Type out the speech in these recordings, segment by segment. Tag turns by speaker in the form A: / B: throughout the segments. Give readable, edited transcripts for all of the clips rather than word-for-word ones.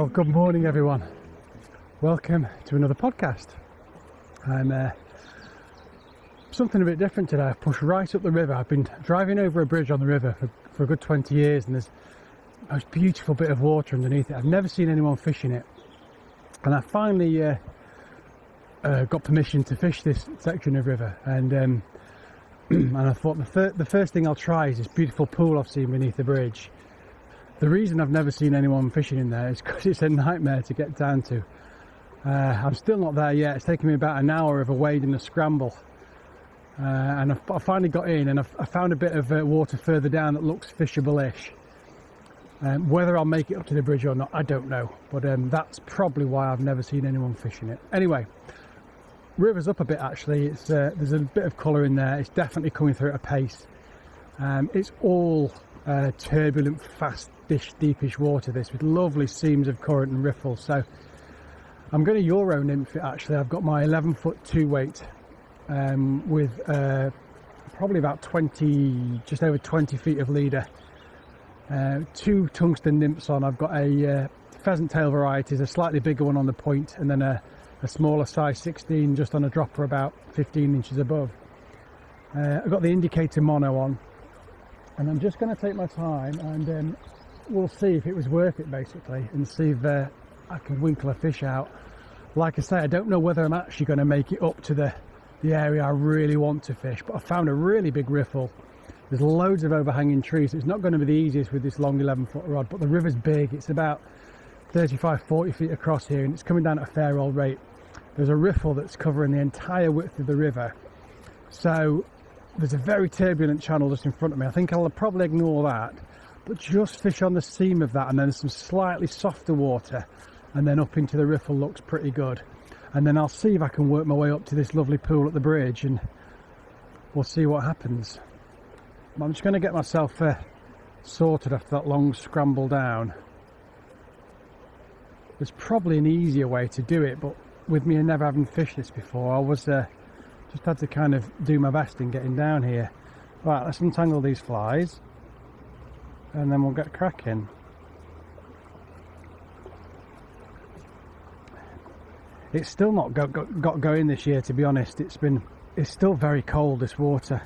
A: Well, good morning everyone. Welcome to another podcast. I'm something a bit different today. I've pushed right up the river. I've been driving over a bridge on the river for a good 20 years and there's a most beautiful bit of water underneath it. I've never seen anyone fishing it. And I finally got permission to fish this section of river, and I thought the first thing I'll try is this beautiful pool I've seen beneath the bridge. The reason I've never seen anyone fishing in there is because it's a nightmare to get down to. I'm still not there yet. It's taken me about an hour of a wade and a scramble, and I finally got in, and I found a bit of water further down that looks fishable-ish. Whether I'll make it up to the bridge or not, I don't know, but that's probably why I've never seen anyone fishing it. Anyway, river's up a bit actually. It's there's a bit of colour in there. It's definitely coming through at a pace. It's all turbulent, fast-ish, deepish water, this, with lovely seams of current and riffles. So I'm going to Euro nymph it actually. I've got my 11-foot 2-weight with probably about 20, just over 20 feet of leader. 2 tungsten nymphs on. I've got a pheasant tail variety, a slightly bigger one on the point, and then a smaller size 16 just on a dropper about 15 inches above. I've got the indicator mono on, and I'm just going to take my time and we'll see if it was worth it basically, and see if I can winkle a fish out. Like I say, I don't know whether I'm actually going to make it up to the area I really want to fish, but I found a really big riffle. There's loads of overhanging trees, so it's not going to be the easiest with this long 11-foot rod, but the river's big. It's about 35-40 feet across here, and it's coming down at a fair old rate. There's a riffle that's covering the entire width of the river, so there's a very turbulent channel just in front of me. I think I'll probably ignore that, but just fish on the seam of that, and then some slightly softer water, and then up into the riffle looks pretty good. And then I'll see if I can work my way up to this lovely pool at the bridge, and we'll see what happens. I'm just going to get myself sorted after that long scramble down. There's probably an easier way to do it, but with me never having fished this before, I was just had to kind of do my best in getting down here. Right, let's untangle these flies and then we'll get cracking. It's still not got going this year, to be honest. It's still very cold, this water,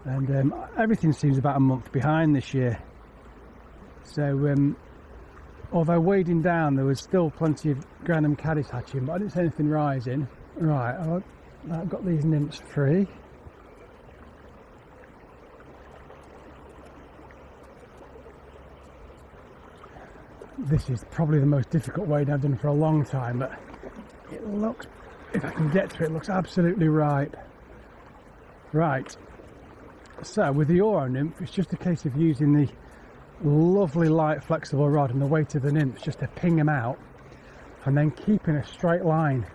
A: and everything seems about a month behind this year. So although wading down there was still plenty of Granham caddis hatching, but I didn't see anything rising. Right, I've got these nymphs free. This is probably the most difficult wade I've done for a long time, but it looks, if I can get to it, it looks absolutely ripe. Right, so with the Euro nymph, it's just a case of using the lovely light flexible rod and the weight of the nymphs just to ping them out, and then keeping a straight line,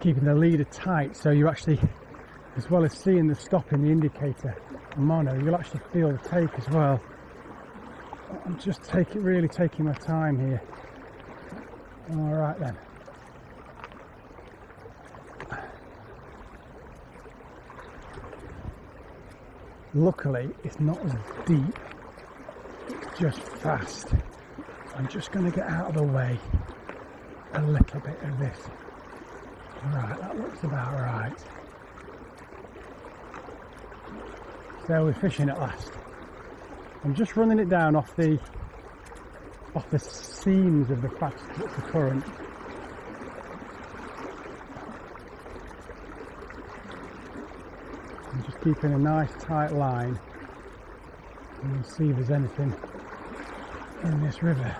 A: keeping the leader tight, so you actually, as well as seeing the stop in the indicator mono, you'll actually feel the take as well. I'm just really taking my time here. Alright then. Luckily it's not as deep, it's just fast. I'm just going to get out of the way a little bit of this. Right, that looks about right. So we're fishing at last. I'm just running it down off the seams of the fast current. I'm just keeping a nice tight line and see if there's anything in this river.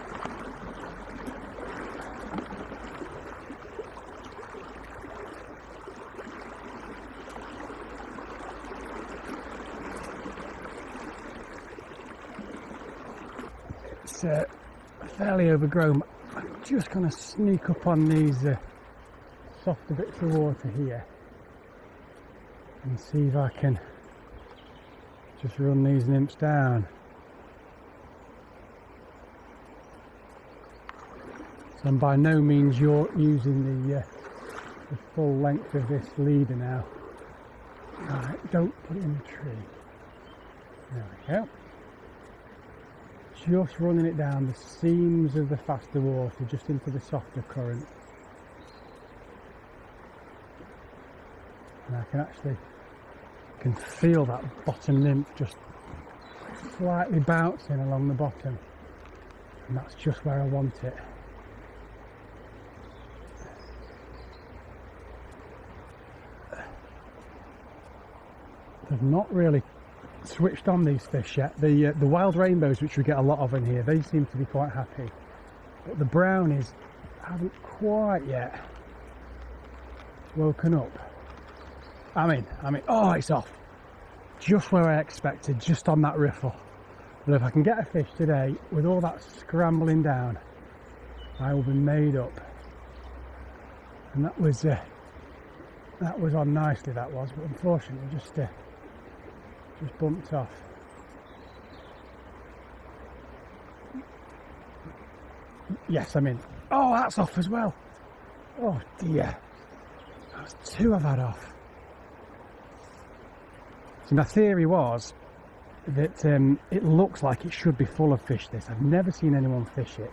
A: It's fairly overgrown. I'm just going to sneak up on these softer bits of water here and see if I can just run these nymphs down. So I'm by no means using the full length of this leader now. Right, don't put it in the tree. There we go. just running it down the seams of the faster water, just into the softer current. And I can feel that bottom nymph just slightly bouncing along the bottom, and that's just where I want it. They've not really switched on these fish yet. The wild rainbows, which we get a lot of in here, they seem to be quite happy, but the brownies haven't quite yet woken up. I mean, oh, it's off. Just where I expected, just on that riffle. But if I can get a fish today, with all that scrambling down, I will be made up. And that was on nicely, that was, but unfortunately just bumped off. Yes, I'm in. Oh, that's off as well. Oh dear. That's two I've had off. So my theory was that it looks like it should be full of fish, this. I've never seen anyone fish it.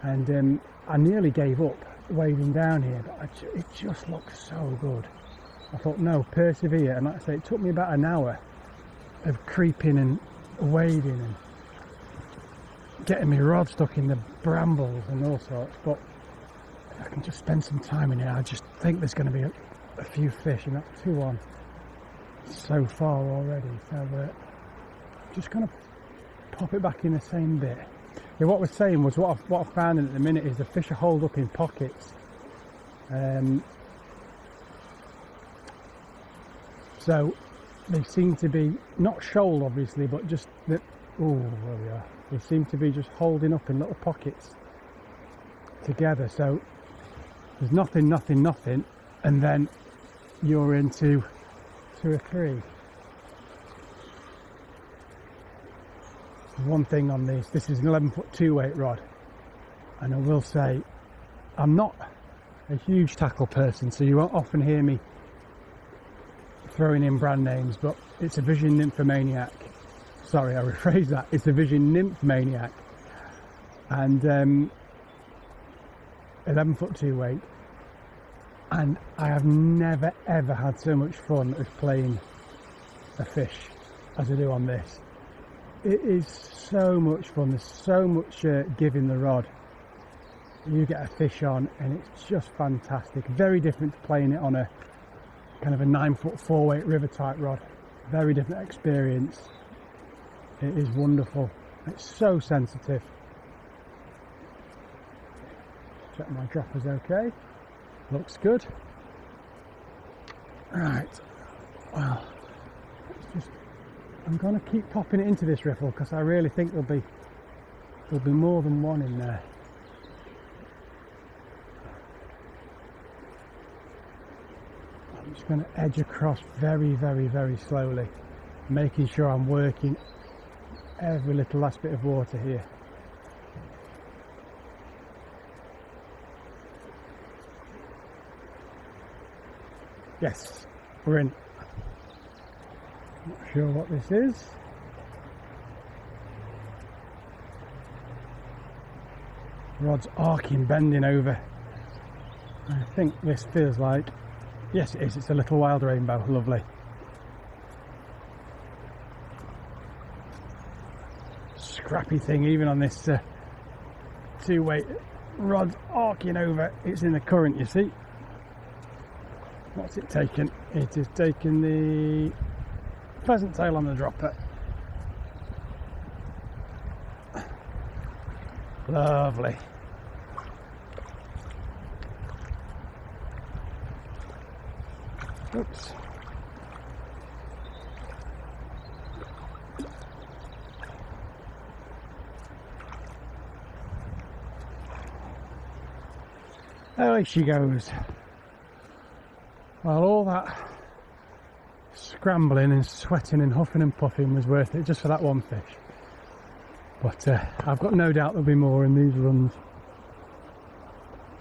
A: And I nearly gave up wading down here, but it just looks so good. I thought, no, persevere. And like I say, it took me about an hour of creeping and wading and getting my rod stuck in the brambles and all sorts. But if I can just spend some time in here, I just think there's going to be a few fish, and that's 2 on so far already. So just going to pop it back in the same bit. Yeah, what we're saying was what I found at the minute is the fish are holed up in pockets. So they seem to be not shoal obviously, but just that. Oh, there we are. They seem to be just holding up in little pockets together. So there's nothing, and then you're into 2 or 3. One thing on this is an 11-foot 2-weight rod, and I will say I'm not a huge tackle person, so you won't often hear me throwing in brand names, but it's a Vision Nymphomaniac. Sorry, I rephrase that. It's a Vision Nymphomaniac, and 11-foot 2-weight, and I have never ever had so much fun as playing a fish as I do on this. It is so much fun. There's so much give in the rod. You get a fish on and it's just fantastic. Very different to playing it on a kind of a 9-foot 4-weight river type rod. Very different experience. It is wonderful. It's so sensitive. Check my dropper's okay. Looks good. Right. Well, I'm going to keep popping it into this riffle because I really think there'll be more than one in there. I'm just going to edge across very, very, very slowly, making sure I'm working every little last bit of water here. Yes, we're in. Not sure what this is. Rod's arcing, bending over. I think this feels like, yes it is, it's a little wild rainbow. Lovely. Scrappy thing even on this 2-weight. Rod's arcing over, it's in the current, you see. What's it taken? It has taken the pheasant tail on the dropper. Lovely. Oops. There she goes. Well, all that scrambling and sweating and huffing and puffing was worth it just for that one fish. But I've got no doubt there'll be more in these runs.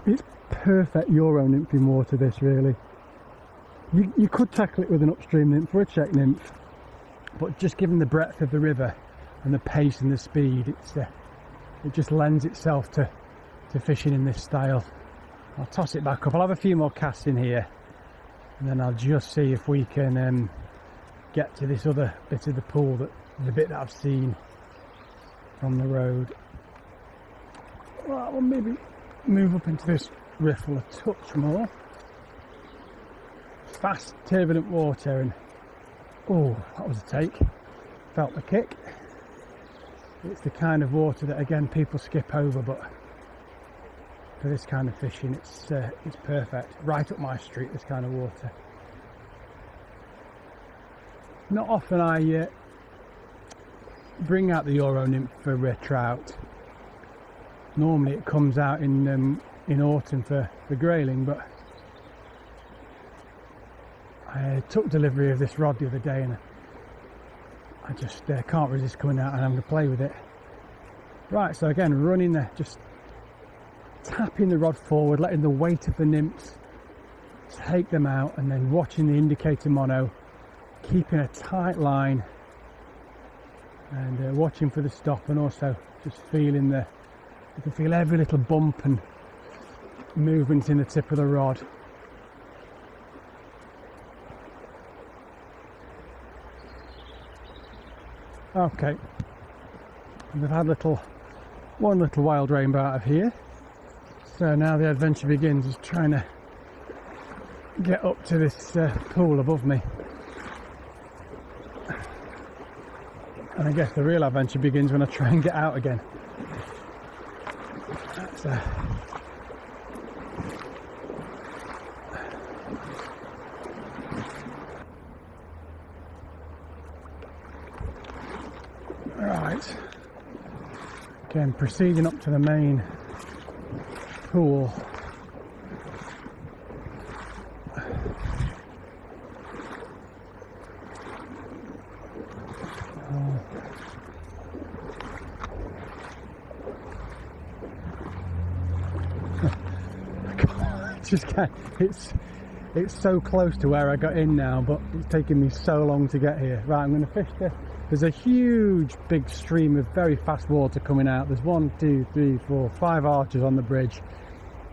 A: It's perfect Euro nymphing water, this really. You could tackle it with an upstream nymph or a check nymph, but just given the breadth of the river, and the pace and the speed. It just lends itself to fishing in this style. I'll toss it back up. I'll have a few more casts in here, and then I'll just see if we can get to this other bit of the pool, the bit that I've seen from the road. Right, we'll maybe move up into this riffle a touch more. Fast, turbulent water, and oh, that was a take. Felt the kick. It's the kind of water that, again, people skip over, but for this kind of fishing, it's perfect. Right up my street, this kind of water. Not often I bring out the Euro nymph for trout. Normally it comes out in autumn for grayling, but I took delivery of this rod the other day, and I just can't resist coming out and having to play with it. Right, so again, running there, just tapping the rod forward, letting the weight of the nymphs take them out, and then watching the indicator mono, keeping a tight line, and watching for the stop, and also just feeling you can feel every little bump and movement in the tip of the rod. Okay, we've had one little wild rainbow out of here, so now the adventure begins, is trying to get up to this pool above me. And I guess the real adventure begins when I try and get out again. That's right. Again, proceeding up to the main pool. It's so close to where I got in now, but it's taken me so long to get here. Right, I'm going to fish there's a huge big stream of very fast water coming out. There's 1, 2, 3, 4, 5 arches on the bridge.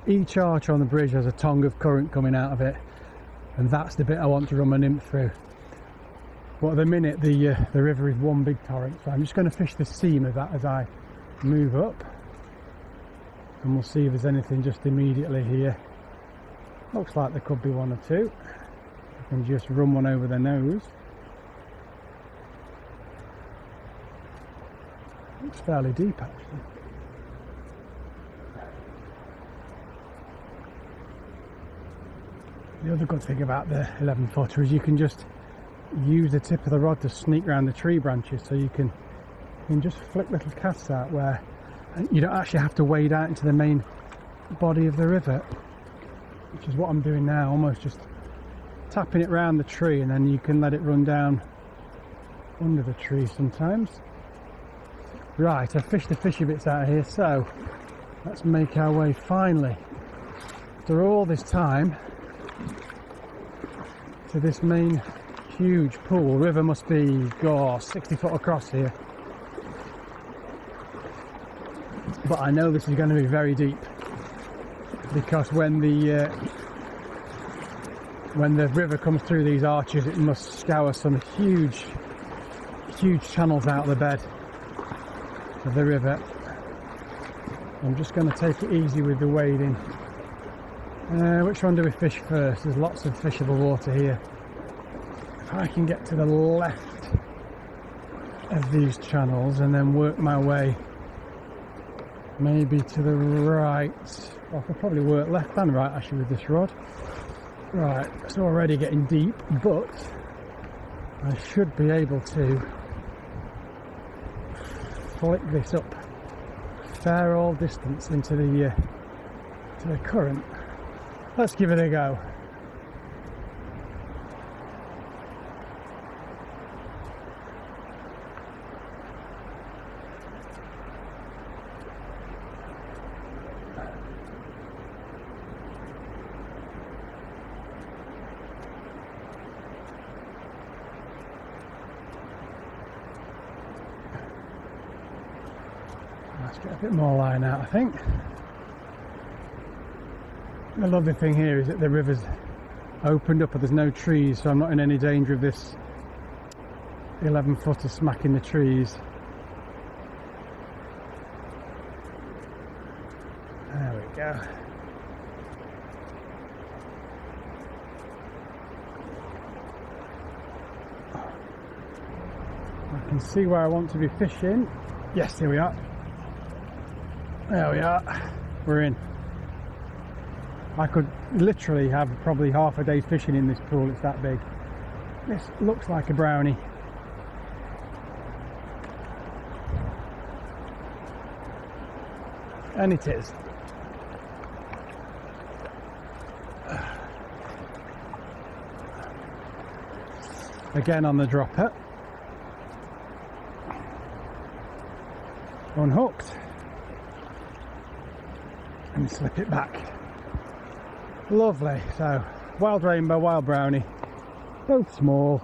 A: Each arch on the bridge has a tongue of current coming out of it, and that's the bit I want to run my nymph through. But at the minute the river is one big torrent, so I'm just going to fish the seam of that as I move up, and we'll see if there's anything just immediately here. Looks like there could be one or two. I can just run one over their nose. It's fairly deep actually. The other good thing about the 11 footer is you can just use the tip of the rod to sneak around the tree branches, so you can just flick little casts out where you don't actually have to wade out into the main body of the river, which is what I'm doing now, almost just tapping it round the tree, and then you can let it run down under the tree sometimes. Right, I've fished the fishy bits out of here, so let's make our way finally, after all this time, to this main huge pool. River must be 60 foot across here, but I know this is going to be very deep, because when the river comes through these arches, it must scour some huge channels out of the bed of the river. I'm just going to take it easy with the wading. Which one do we fish first? There's lots of fishable water here. If I can get to the left of these channels and then work my way maybe to the right. I could probably work left and right actually with this rod. Right, it's already getting deep, but I should be able to flick this up a fair old distance into the current. Let's give it a go. Let's get a bit more line out, I think. The lovely thing here is that the river's opened up, but there's no trees, so I'm not in any danger of this 11-footer smacking the trees. There we go. I can see where I want to be fishing. Yes, here we are. There we are. We're in. I could literally have probably half a day's fishing in this pool, it's that big. This looks like a brownie. And it is. Again on the dropper. Unhooked. And slip it back. Lovely. So, wild rainbow, wild brownie, both small,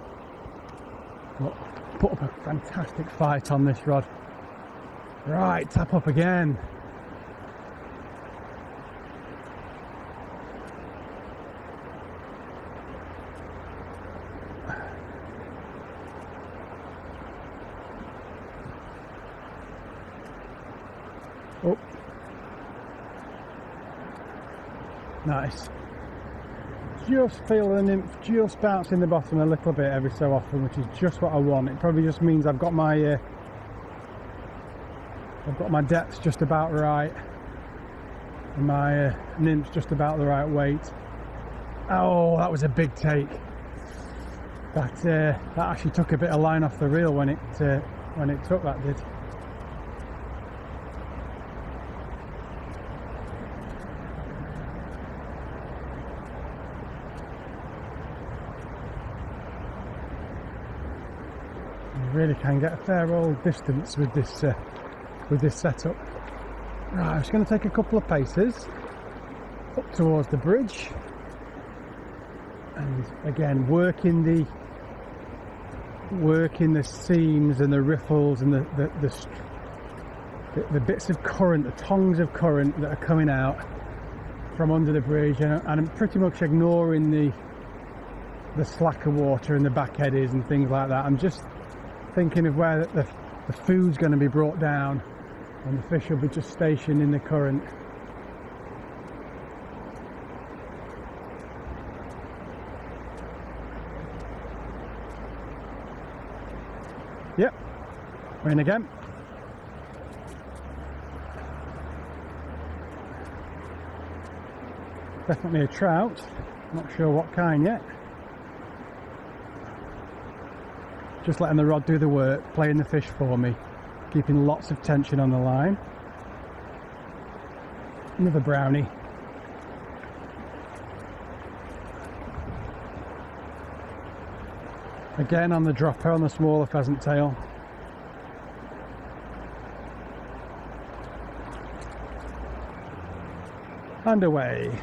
A: but put up a fantastic fight on this rod. Right, tap up again. Oh, nice. Just feel the nymph just bouncing the bottom a little bit every so often, which is just what I want. It probably just means I've got my depth just about right, and my nymph's just about the right weight. Oh, that was a big take. That actually took a bit of line off the reel when it took, that did. Really can get a fair old distance with this setup. Right, I'm just going to take a couple of paces up towards the bridge, and again working the seams and the riffles and the bits of current, the tongues of current that are coming out from under the bridge, and I'm pretty much ignoring the slacker water and the back eddies and things like that. I'm just thinking of where the food's going to be brought down, and the fish will be just stationed in the current. Yep, we're in again. Definitely a trout, not sure what kind yet. Just letting the rod do the work, playing the fish for me, keeping lots of tension on the line. Another brownie. Again on the dropper, on the smaller pheasant tail. And away.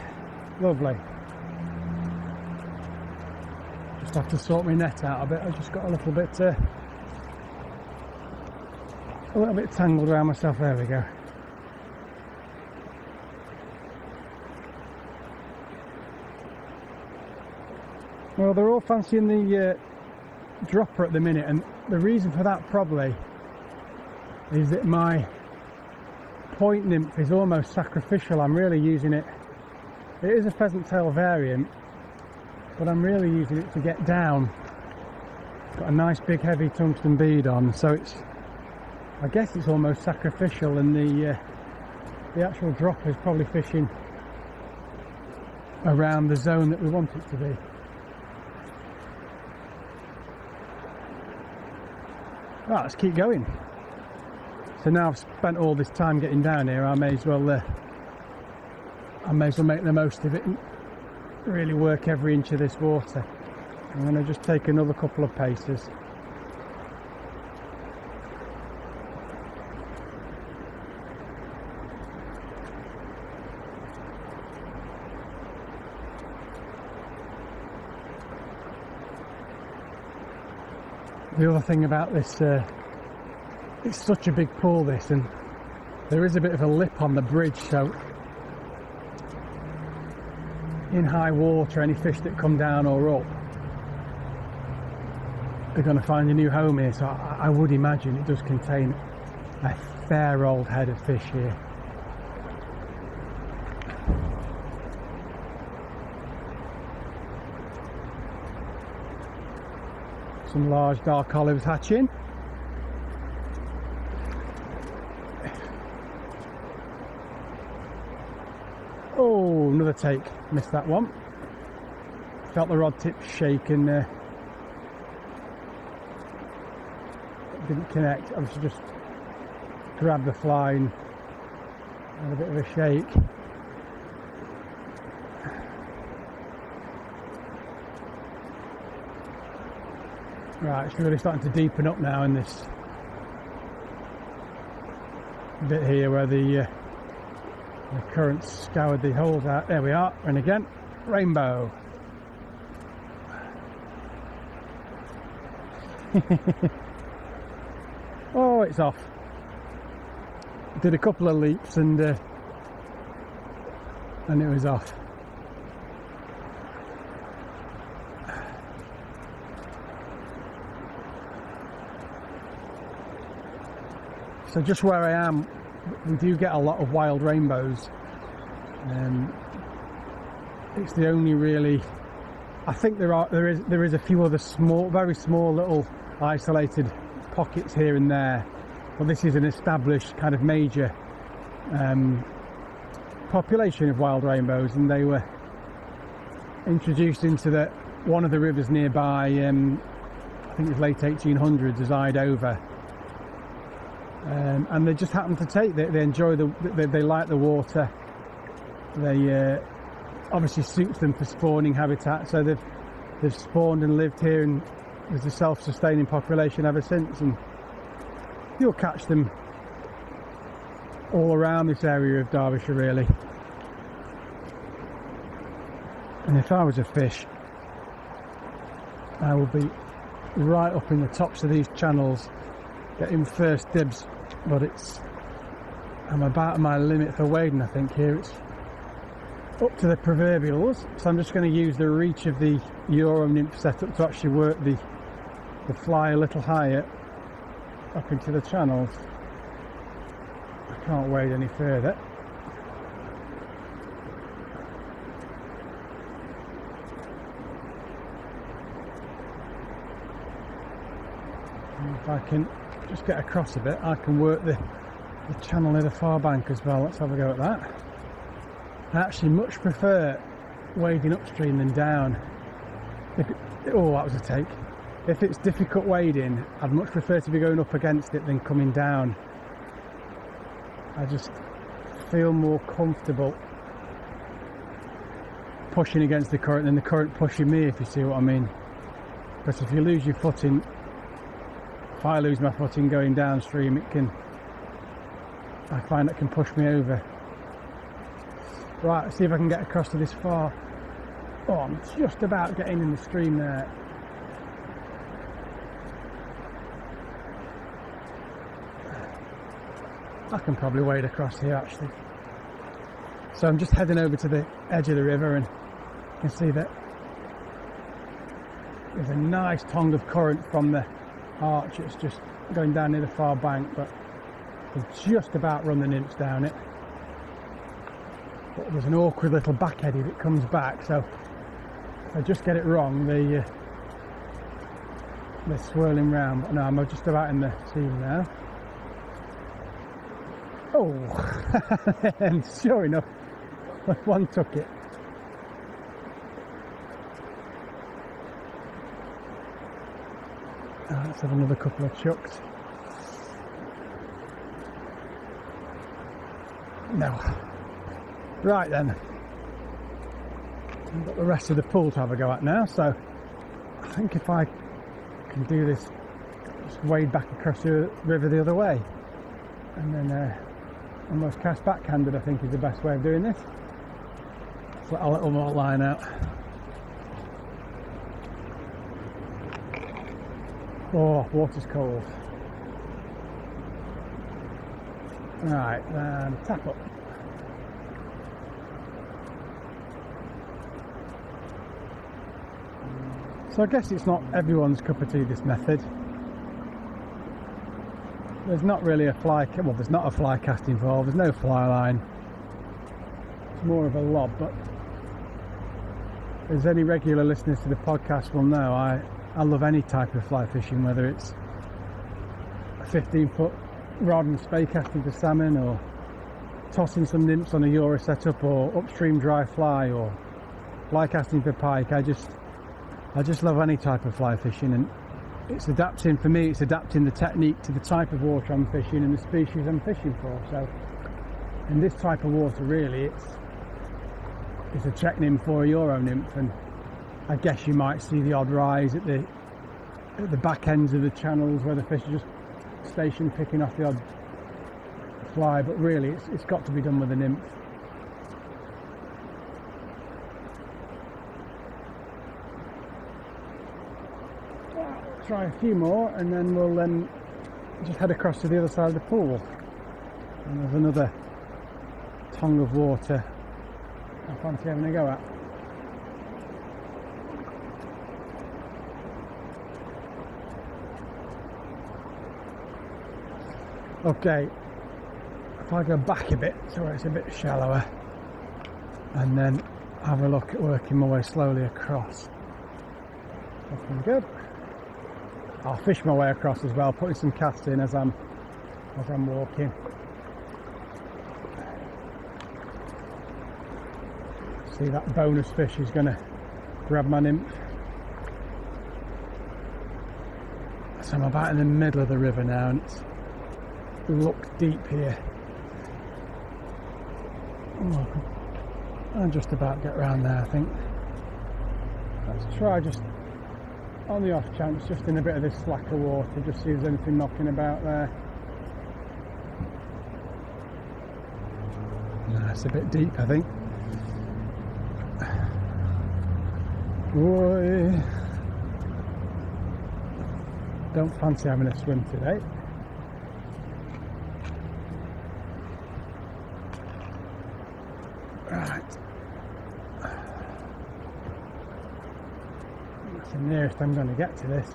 A: Lovely. Just have to sort my net out a bit. I just got a little bit tangled around myself. There we go. Well, they're all fancying the dropper at the minute, and the reason for that probably is that my point nymph is almost sacrificial. I'm really using it. It is a pheasant tail variant, but I'm really using it to get down. It's got a nice big heavy tungsten bead on, so I guess it's almost sacrificial, and the actual dropper is probably fishing around the zone that we want it to be. Right, let's keep going. So now I've spent all this time getting down here, I may as well make the most of it and really work every inch of this water. I'm going to just take another couple of paces. The other thing about this, it's such a big pool, this, and there is a bit of a lip on the bridge, so in high water any fish that come down or up are going to find a new home here. So I would imagine it does contain a fair old head of fish here. Some large dark olives hatching. Oh, another take. Missed that one. Felt the rod tip shake and didn't connect. I was just grabbed the fly and had a bit of a shake. Right, it's really starting to deepen up now in this bit here where the current scoured the holes out. There we are, and again, rainbow. Oh, it's off. Did a couple of leaps and it was off. So just where I am, we do get a lot of wild rainbows. It's the only really. I think there is a few other small, very small little isolated pockets here and there, but this is an established kind of major population of wild rainbows, and they were introduced into one of the rivers nearby. I think it was late 1800s as Idover. And they just happen to take. They enjoy they like the water. They obviously suits them for spawning habitat. So they've spawned and lived here, and there's a self-sustaining population ever since. And you'll catch them all around this area of Derbyshire, really. And if I was a fish, I would be right up in the tops of these channels, getting first dibs. But I'm about my limit for wading, I think. Here it's up to the proverbials, so I'm just going to use the reach of the Euro nymph setup to actually work the fly a little higher up into the channels. I can't wade any further. And if I can just get across a bit, I can work the channel near the far bank as well. Let's have a go at that. I actually much prefer wading upstream than down. Oh, that was a take. If it's difficult wading, I'd much prefer to be going up against it than coming down. I just feel more comfortable pushing against the current than the current pushing me, if you see what I mean. But if you lose your footing, if I lose my footing going downstream, I find it can push me over. Right, let's see if I can get across to this far. Oh, I'm just about getting in the stream there. I can probably wade across here actually. So I'm just heading over to the edge of the river, and you can see that there's a nice tongue of current from the arch. It's just going down near the far bank, but we've just about run the nymphs down it. But there's an awkward little back eddy that comes back, so if I just get it wrong, they're swirling round. But no, I'm just about in the seam now. Oh, and sure enough, one took it. Let's have another couple of chucks. No. Right then, I've got the rest of the pool to have a go at now, so I think if I can do this, just wade back across the river the other way, and then almost cast backhanded, I think is the best way of doing this. Just let a little more line out. Oh, water's cold. Right, tap up. So I guess it's not everyone's cup of tea, this method. There's not really a fly, well, there's not a fly cast involved, there's no fly line. It's more of a lob, but as any regular listeners to the podcast will know, I love any type of fly fishing, whether it's a 15-foot rod and spey casting for salmon, or tossing some nymphs on a Euro setup, or upstream dry fly, or fly casting for pike. I just love any type of fly fishing, and it's adapting, for me, it's adapting the technique to the type of water I'm fishing and the species I'm fishing for. So in this type of water, really, it's a check nymph or a Euro nymph, and I guess you might see the odd rise at the back ends of the channels where the fish are just stationed picking off the odd fly, but really it's got to be done with a nymph. Try a few more and then we'll just head across to the other side of the pool, and there's another tongue of water I fancy having a go at. Okay, if I go back a bit so where it's a bit shallower and then have a look at working my way slowly across. Looking good. I'll fish my way across as well, putting some casts in as I'm walking. See, that bonus fish is going to grab my nymph. So I'm about in the middle of the river now, and it looks deep here. Oh, I'll just about get round there, I think. Let's try just on the off chance, just in a bit of this slacker water, just see if there's anything knocking about there. No, it's a bit deep, I think. Boy, don't fancy having a swim today. Right, that's the nearest I'm going to get to this.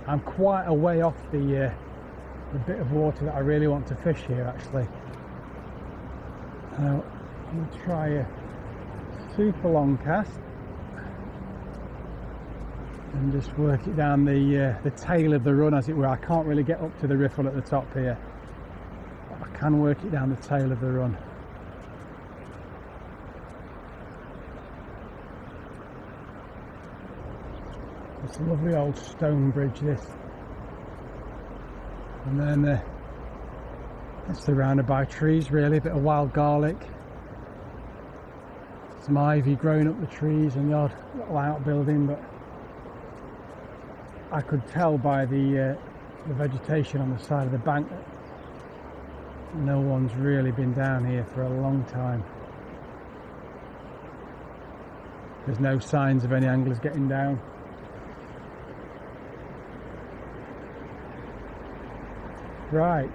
A: I'm quite a way off the bit of water that I really want to fish here, actually. I'm going to try a super long cast and just work it down the tail of the run, as it were. I can't really get up to the riffle at the top here, but I can work it down the tail of the run. It's a lovely old stone bridge, this, and then it's surrounded by trees, really, a bit of wild garlic, some ivy growing up the trees, and the odd little outbuilding, but I could tell by the vegetation on the side of the bank that no one's really been down here for a long time. There's no signs of any anglers getting down. Right,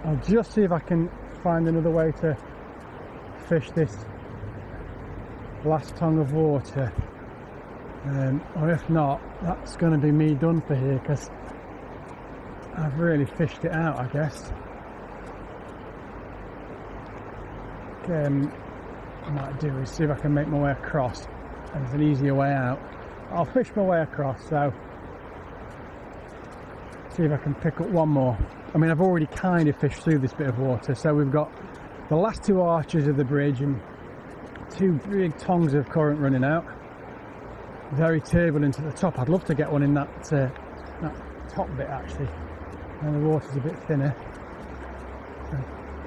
A: I'll just see if I can find another way to fish this last tongue of water, or if not, that's going to be me done for here, because I've really fished it out, I guess. Okay, what I might do is see if I can make my way across, and there's an easier way out. I'll fish my way across, so see if I can pick up one more. I mean, I've already kind of fished through this bit of water, so we've got the last two arches of the bridge and two big tongues of current running out. Very turbulent at the top. I'd love to get one in that top bit, actually, and the water's a bit thinner.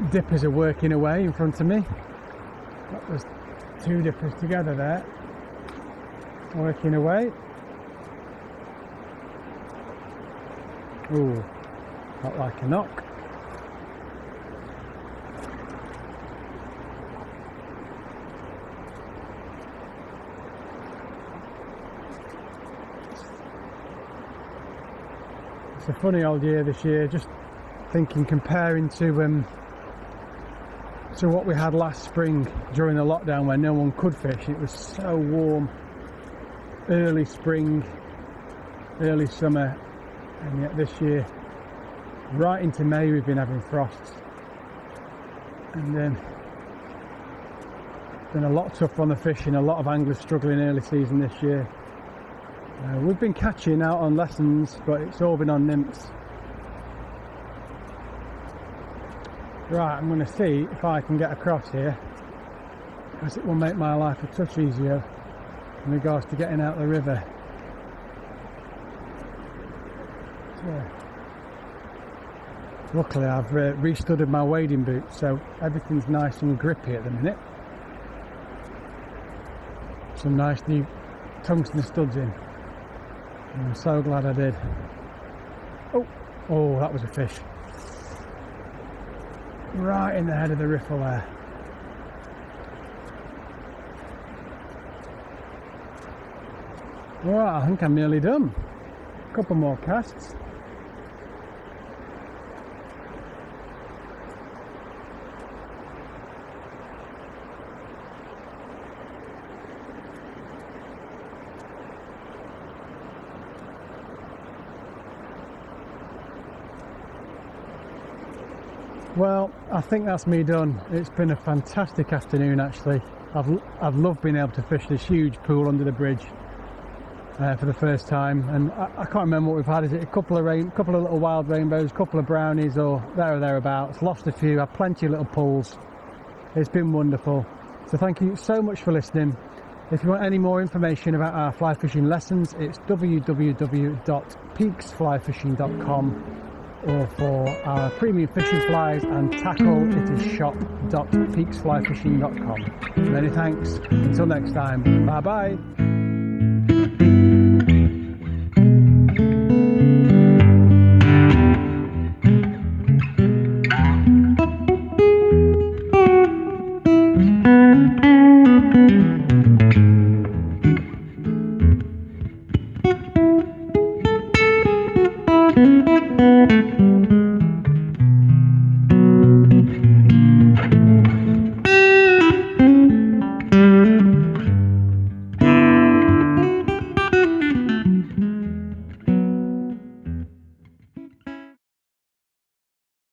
A: The dippers are working away in front of me. There's two dippers together there, working away. Ooh, not like a knock. It's a funny old year this year, just thinking, comparing to to what we had last spring during the lockdown when no one could fish. It was so warm, early spring, early summer, and yet this year, right into May, we've been having frosts. And then been a lot tougher on the fishing, a lot of anglers struggling early season this year. We've been catching out on lessons, but it's all been on nymphs. Right, I'm going to see if I can get across here, because it will make my life a touch easier in regards to getting out the river. So, luckily I've restudded my wading boots, so everything's nice and grippy at the minute. Some nice new tungsten studs in. I'm so glad I did. Oh, that was a fish. Right in the head of the riffle there. Right, I think I'm nearly done. A couple more casts. Well, I think that's me done. It's been a fantastic afternoon actually. I've loved being able to fish this huge pool under the bridge for the first time, and I can't remember what we've had. Is it a couple of little wild rainbows, a couple of brownies, or there or thereabouts? Lost a few, had plenty of little pools. It's been wonderful. So thank you so much for listening. If you want any more information about our fly fishing lessons, it's www.peaksflyfishing.com. or for our premium fishing flies and tackle, it is shop.peaksflyfishing.com. Many thanks. Until next time. Bye bye.